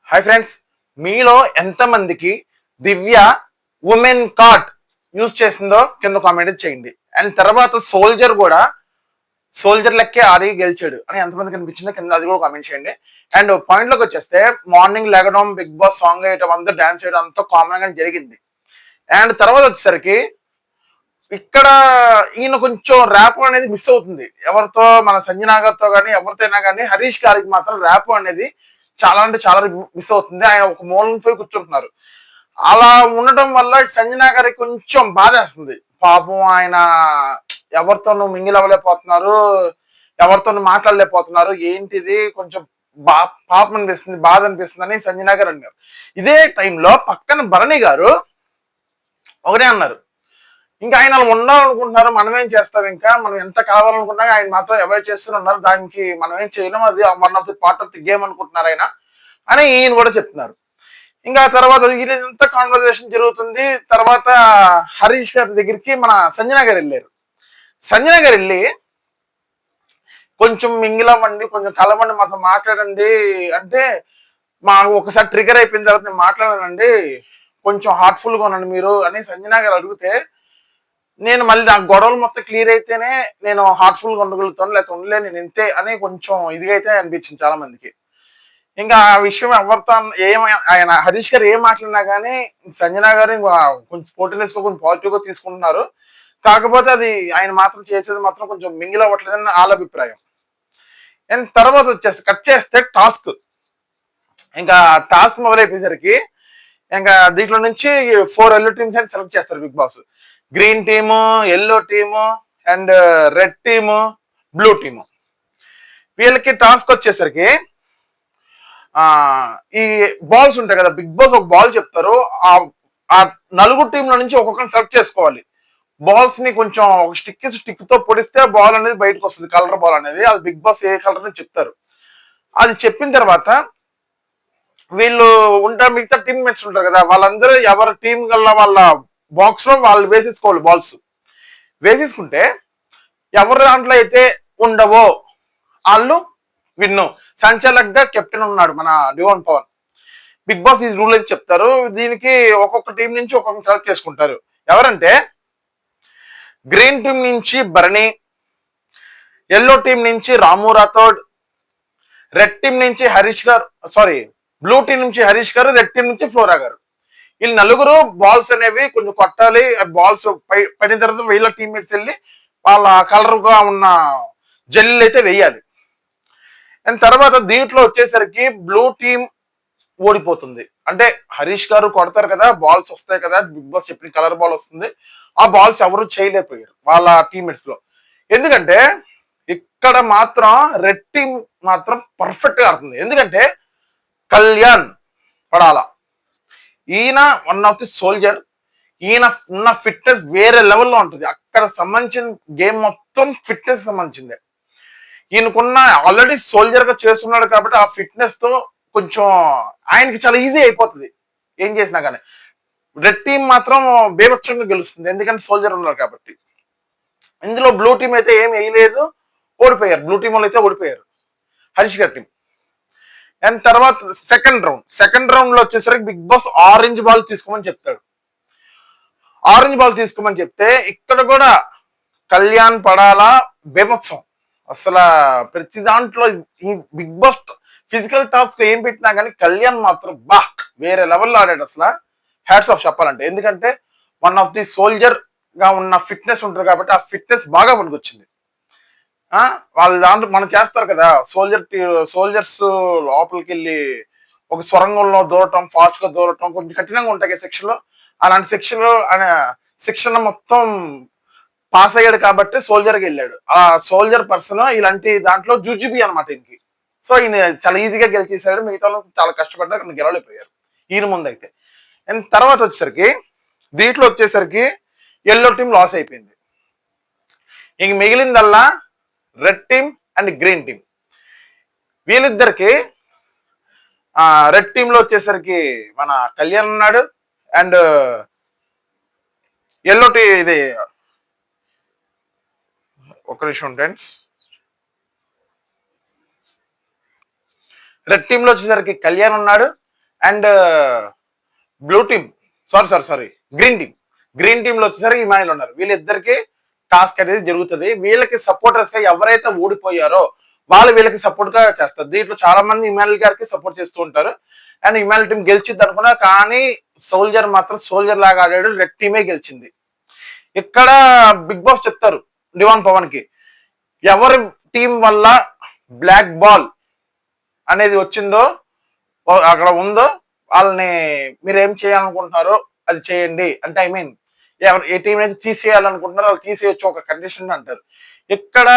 Hi friends, మీలో ఎంతమందికి దివ్య women card use చేసిందో కింద కామెంట్ చేయండి. అండ్ తర్వాత సోల్జర్ లెక్కే ఆడి గెలిచాడు అని ఎంతమందికి అనిపించిందో కింద అది కూడా కామెంట్ చేయండి. అండ్ పాయింట్ లోకి వచ్చేస్తే మార్నింగ్ లెగడం, బిగ్ బాస్ సాంగ్ వేయడం, అంతా డాన్స్ చేయడం అంతా కామన్ గా జరిగింది. అండ్ తర్వాత వచ్చేసరికి ఇక్కడ ఈయన కొంచెం ర్యాప్ అనేది మిస్ అవుతుంది. ఎవరితో మన సంజనా గారితో కానీ ఎవరితో అయినా కానీ హరీష్ గారికి మాత్రం ర్యాప్ అనేది చాలా అంటే చాలా మిస్ అవుతుంది. ఆయన ఒక మూలం పోయి కూర్చుంటున్నారు. అలా ఉండటం వల్ల సంజనా గారికి కొంచెం బాధేస్తుంది. పాపం ఆయన ఎవరితోనూ మింగిల్ అవ్వలేకపోతున్నారు, ఎవరితోనూ మాట్లాడలేకపోతున్నారు. ఏంటిది కొంచెం పాపం అనిపిస్తుంది, బాధ అనిపిస్తుంది అని సంజనా గారు అన్నారు. ఇదే టైంలో పక్కన భరణి గారు ఒకటే అన్నారు, ఇంకా ఆయన ఉండాలనుకుంటున్నారు, మనం ఏం చేస్తాం, ఇంకా మనం ఎంత కావాలనుకున్నా ఆయన మాత్రం అవాయిడ్ చేస్తున్నారు, దానికి మనం ఏం చేయలేం, అది one of the part of the game అనుకుంటున్నారు ఆయన అని ఈయన కూడా చెప్తున్నారు. ఇంకా తర్వాత ఇంత కాన్వర్సేషన్ జరుగుతుంది. తర్వాత హరీష్ గారి దగ్గరికి మన సంజన గారు వెళ్ళారు. సంజన గారు వెళ్ళి కొంచెం మింగిలవ్వండి, కొంచెం కలవండి, మాతో మాట్లాడండి అంటే మా ఒకసారి ట్రిగర్ అయిపోయిన తర్వాత నేను మాట్లాడానండి, కొంచెం హార్ట్ఫుల్గా ఉన్నాను మీరు అని సంజన గారు అడిగితే, నేను మళ్ళీ ఆ గొడవలు మొత్తం క్లియర్ అయితేనే నేను హార్ట్ఫుల్గా ఉండగలుగుతాను, లేకపోతే ఉండలే నేను ఇంతే అని కొంచెం ఇదిగా అయితే అనిపించింది చాలా మందికి. ఇంకా ఆ విషయం ఎవరితో ఆయన హరీష్ గారు ఏం మాట్లాడినా కానీ సంజన గారు కొంచెం స్పోర్టివ్నెస్ కొంచెం పాజిటివ్ గా తీసుకుంటున్నారు. కాకపోతే అది ఆయన మాత్రం చేసేది మాత్రం కొంచెం మింగిల్ అవ్వట్లేదని వాళ్ళ అభిప్రాయం. అండ్ తర్వాత వచ్చేసి కట్ చేస్తే టాస్క్, ఇంకా టాస్క్ మొదలైపోయేసరికి ఇంకా దీంట్లో నుంచి 4 ఎల్లో టీమ్స్ అని సెలెక్ట్ చేస్తారు Bigg Boss. Green team, yellow team and red team, blue team. వీళ్ళకి టాస్క్ వచ్చేసరికి ఈ బాల్స్ ఉంటాయి కదా, బిగ్ బాస్ ఒక బాల్ చెప్తారు, ఆ నలుగురు టీంల నుంచి ఒక్కొక్కరిని సెలెక్ట్ చేసుకోవాలి. బాల్స్ ని కొంచెం ఒక స్టిక్ తో పొడిస్తే బాల్ అనేది బయటకు వస్తుంది, కలర్ బాల్ అనేది. అది బిగ్ బాస్ ఏ కలర్ అని చెప్తారు. అది చెప్పిన తర్వాత వీళ్ళు ఉంటారు, మిగతా టీమ్ మేట్స్ ఉంటారు కదా, వాళ్ళందరూ ఎవరి టీం కల్లా వాళ్ళ బాక్స్ లో వాళ్ళు వేసేసుకోవాలి. బాల్స్ వేసేసుకుంటే ఎవరి దాంట్లో అయితే ఉండవో వాళ్ళు విన్ను. సంచాలక్ గా కెప్టెన్ ఉన్నాడు మన డివోన్ పవన్. బిగ్ బాస్ ఈ రూల్ అయితే చెప్తారు. దీనికి ఒక్కొక్క టీం నుంచి ఒక్కొక్క సెలెక్ట్ చేసుకుంటారు. ఎవరంటే గ్రీన్ టీం నుంచి భరణి, ఎల్లో టీం నుంచి రాము రాథోడ్, రెడ్ టీం నుంచి హరీష్ గారు, సారీ బ్లూ టీం నుంచి హరీష్ గారు, రెడ్ టీం నుంచి ఫ్లోరా గారు. వీళ్ళు నలుగురు బాల్స్ అనేవి కొంచెం కొట్టాలి. బాల్స్ పడిన తర్వాత వీళ్ళ టీమ్మేట్స్ వెళ్ళి వాళ్ళ కలర్ గా ఉన్న జల్లు అయితే వేయాలి. అండ్ తర్వాత దీంట్లో వచ్చేసరికి బ్లూ టీం ఓడిపోతుంది. అంటే హరీష్ గారు కొడతారు కదా, బాల్స్ వస్తాయి కదా, బిగ్ బాస్ చెప్పిన కలర్ బాల్ వస్తుంది. ఆ బాల్స్ ఎవరు చేయలేకపోయారు వాళ్ళ టీమ్మేట్స్ లో. ఎందుకంటే ఇక్కడ మాత్రం రెడ్ టీం మాత్రం పర్ఫెక్ట్ గా ఆడుతుంది. ఎందుకంటే కళ్యాణ్ పడాల, ఈయన వన్ ఆఫ్ ది సోల్జర్. ఈయన ఉన్న ఫిట్నెస్ వేరే లెవెల్లో ఉంటుంది. అక్కడ సంబంధించిన గేమ్ మొత్తం ఫిట్నెస్ సంబంధించిందే. ఈయనకున్న ఆల్రెడీ సోల్జర్ గా చేస్తున్నాడు కాబట్టి ఆ ఫిట్నెస్ తో కొంచెం ఆయనకి చాలా ఈజీ అయిపోతుంది ఏం చేసినా కానీ. రెడ్ టీం మాత్రం బేభత్సంగా గెలుస్తుంది, ఎందుకంటే సోల్జర్ ఉన్నారు కాబట్టి. ఇందులో బ్లూ టీం అయితే ఏం వేయలేదు, ఓడిపోయారు. బ్లూ టీం వాళ్ళు అయితే ఓడిపోయారు, హరీష్ గారి టీం. అండ్ తర్వాత సెకండ్ రౌండ్ లో వచ్చేసరికి బిగ్ బాస్ ఆరెంజ్ బాల్ తీసుకోమని చెప్తాడు. ఆరెంజ్ బాల్ తీసుకోమని చెప్తే ఇక్కడ కూడా కళ్యాణ్ పడాలా బేభత్సం. అసలు ప్రతి దాంట్లో ఈ బిగ్ బాస్ ఫిజికల్ టాస్క్ ఏం పెట్టినా కానీ కళ్యాణ్ మాత్రం వేరే లెవెల్లో ఆడాడు. అసలు హ్యాట్స్ ఆఫ్ చెప్పాలంటే, ఎందుకంటే వన్ ఆఫ్ ది సోల్జర్ గా ఉన్న ఫిట్నెస్ ఉంటుంది కాబట్టి ఆ ఫిట్నెస్ బాగా పనికొచ్చింది. వాళ్ళు దాంట్లో మనం చేస్తారు కదా, సోల్జర్స్ లోపలికి వెళ్ళి ఒక సొరంగంలో దూరటం, ఫాస్ట్ గా దూరటం, కొంచెం కఠినంగా ఉంటాయి సెక్షన్ లో. అలాంటి శిక్షణ మొత్తం పాస్ అయ్యాడు కాబట్టి సోల్జర్కి వెళ్ళాడు. ఆ సోల్జర్ పర్సన్ ఇలాంటి దాంట్లో జుజుబి అనమాట ఈయనకి. సో ఈయన చాలా ఈజీగా గెలిచేసాడు. మిగతా చాలా కష్టపడ్డా గెలవలేకపోయారు ఈయన ముందు అయితే. అండ్ తర్వాత వచ్చేసరికి దీంట్లో వచ్చేసరికి ఎల్లో టీం లాస్ అయిపోయింది. ఇంక మిగిలిందల్లా red team and green team. వీళ్ళిద్దరికి రెడ్ టీమ్ లో వచ్చేసరికి మన కళ్యాణ్ ఉన్నాడు. అండ్ ఎల్లో టీ ఇది ఒక నిమిషం ఫ్రెండ్స్. రెడ్ టీమ్ లో వచ్చేసరికి కళ్యాణ్ ఉన్నాడు. And blue team, sorry green team లో వచ్చేసరికి ఇమానుయల్ ఉన్నారు. వీళ్ళిద్దరికి టాస్క్ అనేది జరుగుతుంది. వీళ్ళకి సపోర్టర్స్ గా ఎవరైతే ఓడిపోయారో వాళ్ళు వీళ్ళకి సపోర్ట్ గా చేస్తారు. దీంట్లో చాలా మంది ఇమానుయల్ గారికి సపోర్ట్ చేస్తూ ఉంటారు. అండ్ ఇమానుయల్ టీం గెలిచిద్ది అనుకున్నా, కానీ సోల్జర్ మాత్రం సోల్జర్ లాగా ఆడాడు, రెడ్ టీమే గెలిచింది. ఇక్కడ బిగ్ బాస్ చెప్తారు డివాన్ పవన్ కి, ఎవరి టీం వల్ల బ్లాక్ బాల్ అనేది వచ్చిందో అక్కడ ఉందో వాళ్ళని మీరు ఏం చేయాలనుకుంటున్నారో అది చేయండి అంటే, ఐ మీన్ ఏ టీం అయితే తీసేయాలనుకుంటున్నారో వాళ్ళు తీసేయొచ్చు ఒక కండిషన్ అంటారు. ఇక్కడ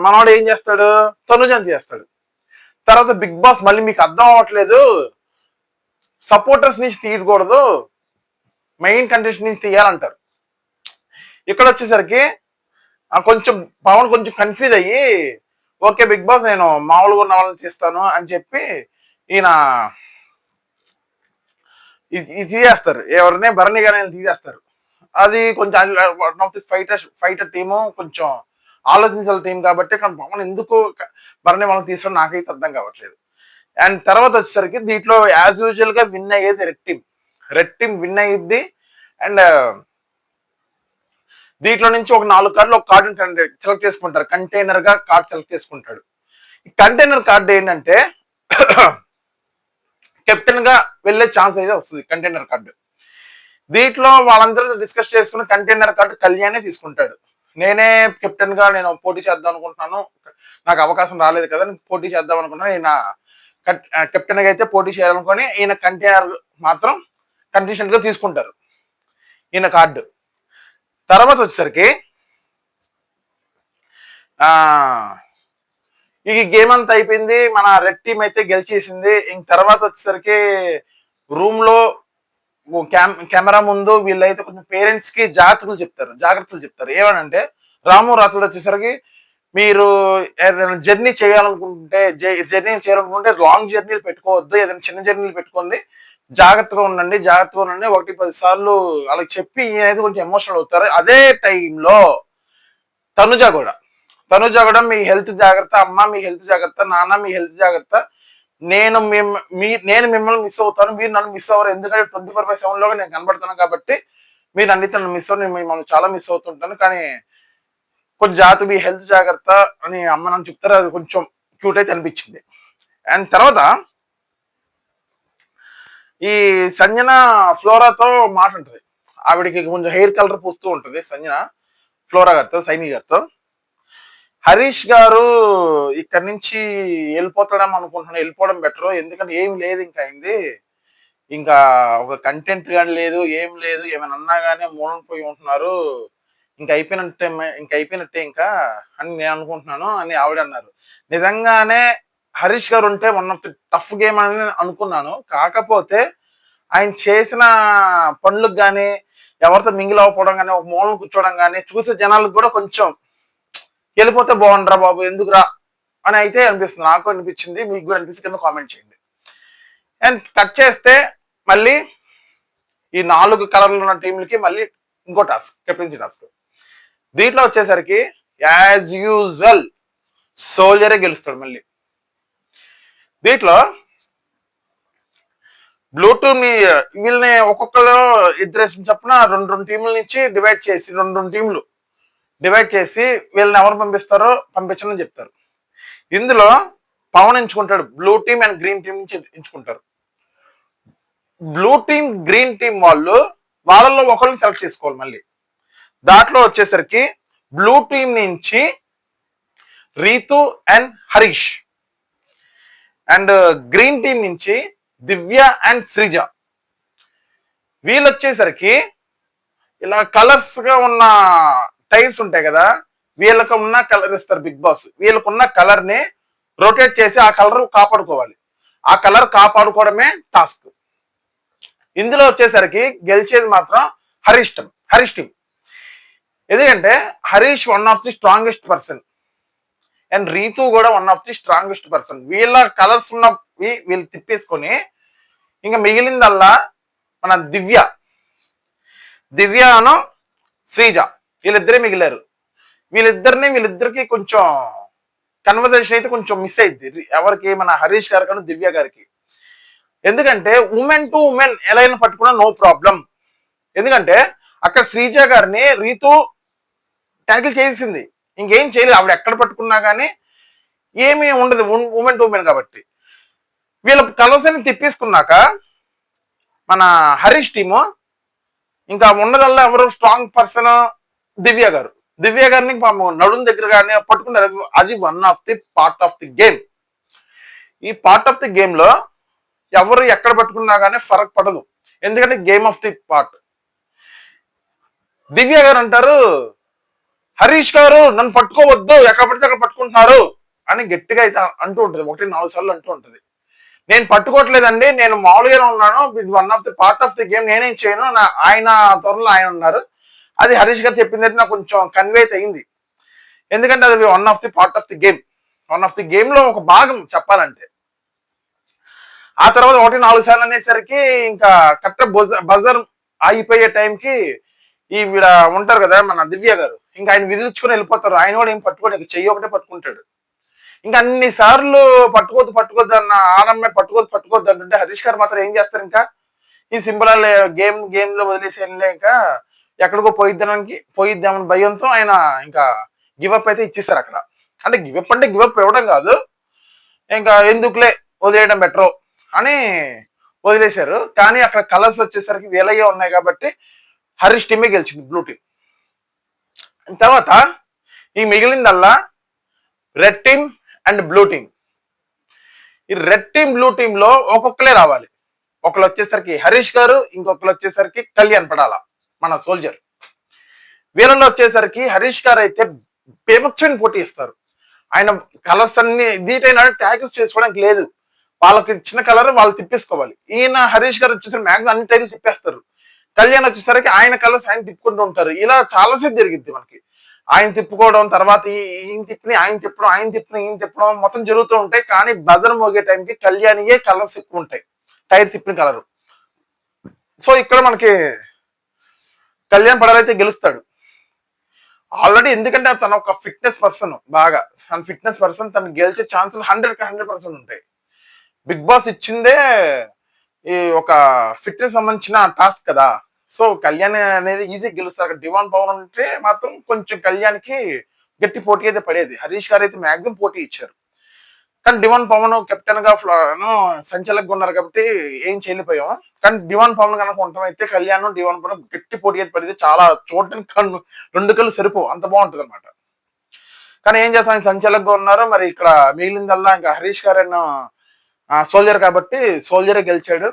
మనవాడు ఏం చేస్తాడు, తనుజని చేస్తాడు. తర్వాత బిగ్ బాస్ మళ్ళీ మీకు అర్థం అవ్వట్లేదు, సపోర్టర్స్ నుంచి తీయకూడదు, మెయిన్ కండిషన్ నుంచి తీయాలంటారు. ఇక్కడ వచ్చేసరికి కొంచెం పవన్ కొంచెం కన్ఫ్యూజ్ అయ్యి, ఓకే బిగ్ బాస్ నేను మామూలుగా ఉన్న వాళ్ళని తీస్తాను అని చెప్పి ఈయన ఇది తీసేస్తారు, ఎవరినే భరణి గారిని తీసేస్తారు. అది కొంచెం one of the fighter team కొంచెం ఆలోచించాల టీం కాబట్టి పవన్ ఎందుకు భరణి వాళ్ళని తీసుకోవడం నాకైతే అర్థం కావట్లేదు. అండ్ తర్వాత వచ్చేసరికి దీంట్లో యాజ్ యూజువల్ గా విన్ అయ్యేది రెడ్ టీమ్ విన్ అయ్యిద్ది. అండ్ దీంట్లో నుంచి ఒక 4 కార్డులు ఒక కార్డు సెలెక్ట్ చేసుకుంటారు, కంటైనర్ గా కార్డు సెలెక్ట్ చేసుకుంటాడు. ఈ కంటైనర్ కార్డు ఏంటంటే కెప్టెన్ గా వెళ్లే ఛాన్స్ అయితే వస్తుంది కంటైనర్ కార్డు. దీంట్లో వాళ్ళందరూ డిస్కస్ చేసుకుని కంటైనర్ కార్డు కళ్యాణే తీసుకుంటాడు. నేనే కెప్టెన్ గా నేను పోటీ చేద్దాం అనుకుంటున్నాను, నాకు అవకాశం రాలేదు కదా, పోటీ చేద్దాం అనుకుంటున్నాను, ఈయన కెప్టెన్ గా అయితే పోటీ చేయాలనుకుని ఈయన కంటైనర్ మాత్రం కండిషన్ గా తీసుకుంటారు ఈయన కార్డు. తర్వాత వచ్చేసరికి ఈ గేమ్ అంతా అయిపోయింది, మన రెడ్ టీం అయితే గెలిచేసింది. ఇంక తర్వాత వచ్చేసరికి రూమ్ లో కెమెరా ముందు వీళ్ళైతే కొంచెం పేరెంట్స్ కి జాగ్రత్తలు చెప్తారు. ఏమనంటే రాము రాత్రులు వచ్చేసరికి మీరు ఏదైనా జర్నీ చేయాలనుకుంటే లాంగ్ జర్నీలు పెట్టుకోవద్దు, ఏదైనా చిన్న జర్నీలు పెట్టుకోండి, జాగ్రత్తగా ఉండండి 1-10 సార్లు వాళ్ళకి చెప్పి ఈయనైతే కొంచెం ఎమోషనల్ అవుతారు. అదే టైంలో తనుజ కూడా మీ హెల్త్ జాగ్రత్త, అమ్మ మీ హెల్త్ జాగ్రత్త, నాన్న మీ హెల్త్ జాగ్రత్త, నేను మిమ్మల్ని మిస్ అవుతాను, మీరు నన్ను మిస్ అవ్వరు, ఎందుకంటే 24/7 లో నేను కనబడతాను కాబట్టి మీరు అన్నిటి నన్ను మిస్ అవ్వరు, నేను మిమ్మల్ని చాలా మిస్ అవుతుంటాను, కానీ కొంచెం జాగ్రత్త మీ హెల్త్ జాగ్రత్త అని అమ్మ నన్ను చెప్తారు. అది కొంచెం క్యూట్ అయితే అనిపించింది. అండ్ తర్వాత ఈ సంజన ఫ్లోరాతో మాట్లాడుతుంది, ఆవిడికి కొంచెం హెయిర్ కలర్ పూస్తూ ఉంటుంది సంజన ఫ్లోరా గారితో, సైని గారితో. హరీష్ గారు ఇక్కడ నుంచి వెళ్ళిపోతాడని అనుకుంటున్నాను, వెళ్ళిపోవడం బెటర్, ఎందుకంటే ఏం లేదు ఇంకా అయింది, ఇంకా ఒక కంటెంట్ కానీ లేదు, ఏం లేదు, ఏమైనా అన్నా కానీ మూలం పోయి ఉంటున్నారు, ఇంకా అయిపోయినట్టే ఇంకా అని నేను అనుకుంటున్నాను అని ఆవిడ అన్నారు. నిజంగానే హరీష్ గారు ఉంటే one of the tough game అని అనుకున్నాను. కాకపోతే ఆయన చేసిన పనులకు కానీ, ఎవరితో మింగిల్ అవ్వకపోవడం కానీ, ఒక మూలను కూర్చోవడం కానీ చూసే జనాలకు కూడా కొంచెం వెళ్ళిపోతే బాగుండరా బాబు ఎందుకురా అని అయితే అనిపిస్తుంది, నాకు అనిపించింది, మీకు కూడా అనిపిస్తుంది, కింద కామెంట్ చేయండి. అండ్ కట్ చేస్తే మళ్ళీ ఈ 4 కలర్లు ఉన్న టీంలకి మళ్ళీ ఇంకో టాస్క్, కెప్టెన్సీ టాస్క్. దీంట్లో వచ్చేసరికి యాజ్ యూజువల్ సోల్జరే గెలుస్తాడు. మళ్ళీ దీంట్లో బ్లూటూత్ వీళ్ళని ఒక్కొక్కరు ఇద్దరు చెప్పిన 2 టీంల నుంచి డివైడ్ చేసి 2 టీంలు డివైడ్ చేసి వీళ్ళని ఎవరు పంపిస్తారో పంపించమని చెప్తారు. ఇందులో పవన్ ఎంచుకుంటాడు, blue team and green team నుంచి ఎంచుకుంటారు. బ్లూ టీమ్ గ్రీన్ టీమ్ వాళ్ళలో ఒకరిని సెలెక్ట్ చేసుకోవాలి. మళ్ళీ దాంట్లో వచ్చేసరికి బ్లూ టీమ్ నుంచి Ritu and Harish, and green team నుంచి దివ్య అండ్ శ్రీజ. వీళ్ళు వచ్చేసరికి ఇలా కలర్స్ గా ఉన్న టైల్స్ ఉంటాయి కదా, వీళ్ళకు ఉన్న కలర్ ఇస్తారు బిగ్ బాస్, వీళ్ళకున్న కలర్ ని రొటేట్ చేసి ఆ కలర్ కాపాడుకోవాలి, ఆ కలర్ కాపాడుకోవడమే టాస్క్. ఇందులో వచ్చేసరికి గెలిచేది మాత్రం హరీష్ టీం, ఎందుకంటే Harish one of the strongest person and Ritu కూడా one of the strongest person. వీళ్ళ కలర్స్ ఉన్నవి వీళ్ళు తిప్పేసుకొని ఇంకా మిగిలిందల్లా మన దివ్యను శ్రీజ వీళ్ళిద్దరే మిగిలారు. వీళ్ళిద్దరికి కొంచెం కన్వర్జేషన్ అయితే కొంచెం మిస్ అయింది, ఎవరికి, మన హరీష్ గారికి దివ్య గారికి. ఎందుకంటే ఉమెన్ టు ఉమెన్ ఎలా అయినా పట్టుకున్నా నో ప్రాబ్లం. ఎందుకంటే అక్కడ శ్రీజ గారిని రీతు ట్యాకిల్ చేసింది, ఇంకేం చేయలేదు. ఆవిడ ఎక్కడ పట్టుకున్నా కానీ ఏమీ ఉండదు, ఉమెన్ టు ఉమెన్ కాబట్టి. వీళ్ళ కలర్స్ అని తిప్పేసుకున్నాక మన హరీష్ టీము ఇంకా ఉన్నదల్లా ఎవరు స్ట్రాంగ్ పర్సన్ దివ్య గారు. దివ్య గారిని నడుం దగ్గర కానీ పట్టుకున్నారు. అది one of the part of the game. ఈ పార్ట్ ఆఫ్ ది గేమ్ లో ఎవరు ఎక్కడ పట్టుకున్నా కానీ ఫరక్ పడదు, ఎందుకంటే గేమ్ ఆఫ్ ది పార్ట్. దివ్య గారు అంటారు, హరీష్ గారు నన్ను పట్టుకోవద్దు, ఎక్కడ పడితే అక్కడ పట్టుకుంటున్నారు అని గట్టిగా అయితే అంటూ ఉంటుంది. 1-4 సార్లు అంటూ ఉంటుంది. నేను పట్టుకోవట్లేదండి, నేను మామూలుగానే ఉన్నాను, ఇది one of the part of the game, నేనేం చేయను, ఆయన త్వరలో ఆయన ఉన్నారు. అది హరీష్ గారు చెప్పింది నాకు కొంచెం కన్వే అయింది, ఎందుకంటే అది one of the part of the game, one of the game లో ఒక భాగం చెప్పాలంటే. ఆ తర్వాత 1-4 సార్లు అనేసరికి ఇంకా కరెక్ట్ బజర్ అయిపోయే టైంకి ఈ వీడ ఉంటారు కదా మన దివ్య గారు, ఇంకా ఆయన విదిల్చుకుని వెళ్ళిపోతారు. ఆయన కూడా ఏం పట్టుకోడు, చెయ్యి ఒకటే పట్టుకుంటాడు. ఇంకా అన్ని సార్లు పట్టుకోవద్దు అన్న ఆడమ్మాయి పట్టుకోవద్దు అంటుంటే హరీష్ గారు మాత్రం ఏం చేస్తారు, ఇంకా ఈ సింపుల్ గేమ్ లో వదిలేసి వెళ్ళే ఇంకా ఎక్కడికో పోయిద్దామని భయంతో ఆయన ఇంకా గివప్ అయితే ఇచ్చేస్తారు అక్కడ. అంటే గివప్ అంటే గివప్ ఇవ్వడం కాదు, ఇంకా ఎందుకులే వదిలేయడం బెటర్ అని వదిలేశారు. కానీ అక్కడ కలర్స్ వచ్చేసరికి వేలయ్యే ఉన్నాయి కాబట్టి హరీష్ టీమే గెలిచింది, బ్లూ టీం. తర్వాత ఈ మిగిలిందల్లా red team and blue team. ఈ రెడ్ టీం బ్లూ టీం లో ఒక్కొక్కలే రావాలి. ఒకళ్ళు వచ్చేసరికి హరీష్ గారు, ఇంకొకరు వచ్చేసరికి కళ్యాణ్ పడాల మన సోల్జర్. వీళ్ళలో వచ్చేసరికి హరీష్ గారు అయితే బేమచ్చని పోటీ ఇస్తారు. ఆయన కలర్స్ అన్ని దీటైనా ట్యాకిల్స్ చేసుకోవడానికి లేదు, వాళ్ళకి ఇచ్చిన కలర్ వాళ్ళు తిప్పేసుకోవాలి. ఈయన హరీష్ గారు వచ్చేసరికి మ్యాక్సిమం అన్ని టైర్లు తిప్పేస్తారు. కళ్యాణ్ వచ్చేసరికి ఆయన కలర్స్ ఆయన తిప్పుకుంటూ ఉంటారు. ఇలా చాలాసేపు జరిగింది మనకి. ఆయన తిప్పుకోవడం, తర్వాత ఈయన తిప్పిని ఆయన తిప్పడం, ఆయన తిప్పిన ఈయన తిప్పడం మొత్తం జరుగుతూ ఉంటాయి. కానీ బజర్ మోగే టైంకి కళ్యాణియే కలర్స్ ఎక్కువ ఉంటాయి, టైర్ తిప్పిన కలర్. సో ఇక్కడ మనకి కళ్యాణ్ పడాలైతే గెలుస్తాడు ఆల్రెడీ, ఎందుకంటే తన ఒక ఫిట్నెస్ పర్సన్, బాగా తన ఫిట్నెస్ పర్సన్, తను గెలిచే ఛాన్సులు 100% ఉంటాయి. బిగ్ బాస్ ఇచ్చిందే ఈ ఒక ఫిట్నెస్ సంబంధించిన టాస్క్ కదా. సో కళ్యాణ్ అనేది ఈజీ గెలుస్తారు. డివాన్ పవన్ అంటే మాత్రం కొంచెం కళ్యాణ్కి గట్టి పోటీ అయితే పడేది. హరీష్ గారు అయితే మ్యాక్సిమం పోటీ ఇచ్చారు. కానీ డివాన్ పవన్ కెప్టెన్ గా సంచలకంగా ఉన్నారు కాబట్టి ఏం చేయలేకపోయాం. కానీ డివాన్ పవన్ కనుక ఉండటం అయితే కళ్యాణ్ డివాన్ పవన్ గట్టి పోటీ అయితే పడేది. చాలా చూడటానికి రెండు కళ్ళు సరిపోవు, అంత బాగుంటుంది అనమాట. కానీ ఏం చేస్తాం, సంచలకంగా ఉన్నారు. మరి ఇక్కడ మిగిలిందల్లా ఇంకా హరీష్ గారు సోల్జర్ కాబట్టి సోల్జరే గెలిచాడు.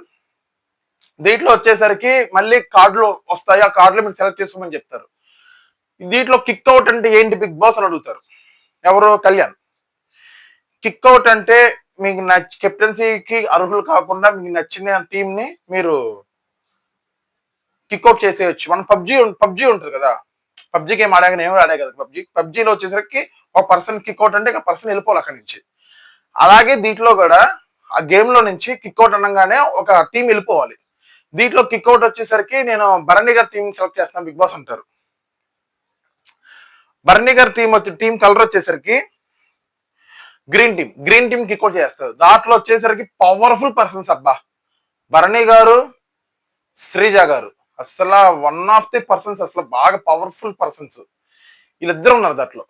దీంట్లో వచ్చేసరికి మళ్ళీ కార్డులు వస్తాయి, ఆ కార్డులు మీరు సెలెక్ట్ చేసుకోమని చెప్తారు. దీంట్లో కిక్ అవుట్ అంటే ఏంటి బిగ్ బాస్ అని అడుగుతారు. ఎవరు? కళ్యాణ్. కిక్ అవుట్ అంటే మీకు కెప్టెన్సీకి అర్హులు కాకుండా మీకు నచ్చిన టీం ని మీరు కిక్అవుట్ చేసేయచ్చు. మన పబ్జీ ఉంటుంది కదా, పబ్జీ గేమ్ ఆడాక నేను ఆడే కదా పబ్జీలో వచ్చేసరికి ఒక పర్సన్ కిక్అవుట్ అంటే ఒక పర్సన్ వెళ్ళిపోవాలి అక్కడి నుంచి. అలాగే దీంట్లో కూడా ఆ గేమ్ లో నుంచి కిక్అవుట్ అనగానే ఒక టీం వెళ్ళిపోవాలి. దీంట్లో కిక్అవుట్ వచ్చేసరికి నేను భరణి గారి టీం సెలెక్ట్ చేస్తాను, బిగ్ బాస్ అంటారు. భరణి గారి టీం కలర్ వచ్చేసరికి గ్రీన్ టీం కిక్అవుట్ చేస్తారు. దాంట్లో వచ్చేసరికి పవర్ఫుల్ పర్సన్స్ అబ్బా, భరణి గారు, శ్రీజ గారు అసలు వన్ ఆఫ్ ది పర్సన్స్, అసలు బాగా పవర్ఫుల్ పర్సన్స్ వీళ్ళిద్దరు ఉన్నారు దాంట్లో.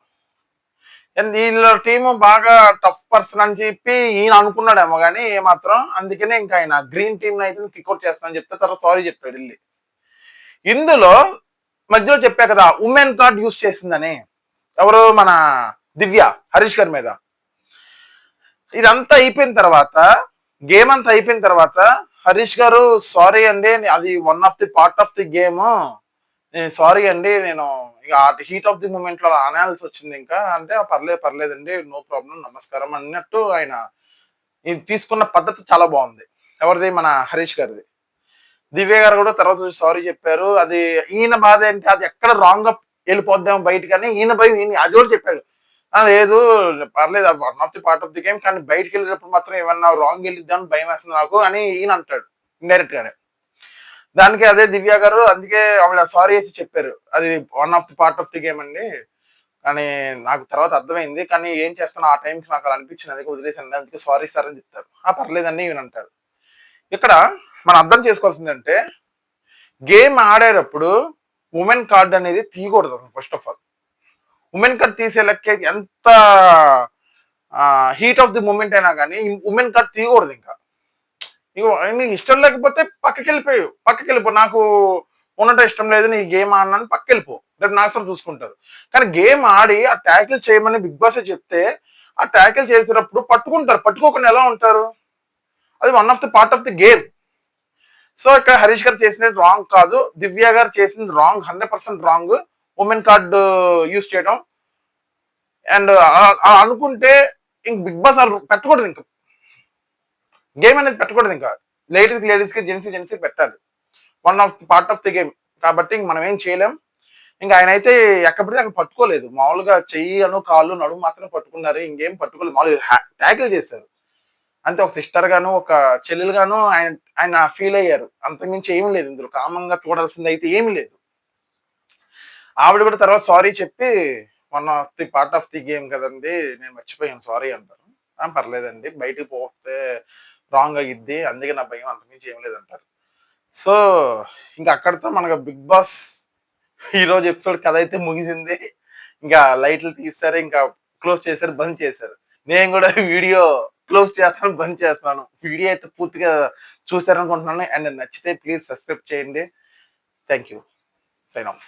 వీళ్ళ టీము బాగా టఫ్ పర్సన్ అని చెప్పి ఈయన అనుకున్నాడేమో కానీ ఏమాత్రం, అందుకనే ఇంకా ఆయన గ్రీన్ టీం అయితే కిక్అవుట్ చేస్తానని చెప్తే తర్వాత సారీ చెప్తాడు వెళ్ళి. ఇందులో మధ్యలో చెప్పా కదా ఉమెన్ కార్డ్ యూజ్ చేసిందని, ఎవరు? మన దివ్య హరీష్ గారి మీద. ఇదంతా అయిపోయిన తర్వాత, గేమ్ అంతా అయిపోయిన తర్వాత హరీష్ గారు సారీ అండి, అది one of the part of the game, sorry అండి, నేను ఇక హీట్ ఆఫ్ ది మూమెంట్ లో అనాల్సి వచ్చింది ఇంకా అంటే, పర్లేదండి, నో ప్రాబ్లం, నమస్కారం అన్నట్టు ఆయన తీసుకున్న పద్ధతి చాలా బాగుంది. ఎవరిది? మన హరీష్ గారిది. దివ్య గారు కూడా తర్వాత సారీ చెప్పారు. అది ఈయన బాధ ఏంటి, అది ఎక్కడ రాంగ్ గా వెళ్ళిపోద్దాం బయటకని ఈయన భయం, ఈయన అది కూడా చెప్పాడు. లేదు పర్లేదు, అది one of the part of the game, కానీ బయటకు వెళ్ళేటప్పుడు మాత్రం ఏమన్నా రాంగ్ వెళ్ళిద్దామని భయం వేస్తుంది నాకు అని ఈయన అంటాడు ఇండైరెక్ట్ గానే. దానికి అదే దివ్య గారు అందుకే ఆవిడ సారీ వేసి చెప్పారు, అది one of the part of the game అండి, కానీ నాకు తర్వాత అర్థమైంది, కానీ ఏం చేస్తాను ఆ టైంకి నాకు అలా అనిపించింది, అందుకే వదిలేసాను, అందుకే సారీ సార్ అని చెప్తారు. పర్లేదండి ఈయన అంటారు. ఇక్కడ మనం అర్థం చేసుకోవాల్సిందంటే గేమ్ ఆడేటప్పుడు ఉమెన్ కార్డ్ అనేది తీయకూడదు first of all. Women card తీసే లెక్క ఎంత హీట్ ఆఫ్ ది మూమెంట్ అయినా కానీ ఉమెన్ కార్డ్ తీయకూడదు. ఇంకా ఇగో నీకు ఇష్టం లేకపోతే పక్కకి వెళ్ళిపో, నాకు ఉండటం ఇష్టం లేదు, నీ గేమ్ ఆడినాను పక్కకి వెళ్ళిపో, రేపు నాకు సార్ చూసుకుంటారు. కానీ గేమ్ ఆడి ఆ ట్యాకిల్ చేయమని బిగ్ బాస్ చెప్తే ఆ ట్యాకిల్ చేసేటప్పుడు పట్టుకుంటారు, పట్టుకోకుండా ఎలా ఉంటారు? అది one of the part of the game. So ఇక్కడ హరీష్ గారు చేసినది రాంగ్ కాదు, దివ్య గారు చేసింది wrong, 100% wrong women card use చేయడం. అండ్ అనుకుంటే ఇంక బిగ్ బాస్ పెట్టకూడదు, ఇంకా గేమ్ అనేది పెట్టకూడదు. ఇంకా లేడీస్ కి జెంట్స్ కి పెట్టాలి, one of the part of the game. కాబట్టి మనం ఏం చేయలేం. ఇంకా ఆయన అయితే ఎక్కడితే అక్కడ పట్టుకోలేదు, మామూలుగా చెయ్యి కాళ్ళు నడుము మాత్రం పట్టుకున్నారు, ఇంకేం పట్టుకోలేదు, మామూలుగా ట్యాకిల్ చేశారు అంతే. ఒక సిస్టర్ గాను ఒక చెల్లెలు గాను ఆయన ఆయన ఫీల్ అయ్యారు, అంతకుమించి ఏమి లేదు ఇందులో. కామంగా చూడాల్సింది అయితే ఏమి లేదు. ఆవిడ కూడా తర్వాత సారీ చెప్పి one of the part of the game కదండి, నేను మర్చిపోయాను సారీ అంటారు. పర్లేదండి, బయటికి పోతే రాంగ్ అయ్యిద్ది, అందుకే నా భయం, అంతకుమించి ఏం లేదంటారు. సో ఇంకా అక్కడితో మనకు బిగ్ బాస్ ఈ రోజు ఎపిసోడ్ కథ అయితే ముగిసింది. ఇంకా లైట్లు తీస్తారు, ఇంకా క్లోజ్ చేశారు, బంద్ చేశారు. నేను కూడా వీడియో క్లోజ్ చేస్తాను, బంద్ చేస్తున్నాను. వీడియో అయితే పూర్తిగా చూసారనుకుంటున్నాను. అండ్ నచ్చితే ప్లీజ్ సబ్స్క్రైబ్ చేయండి. Thank you. Sign of.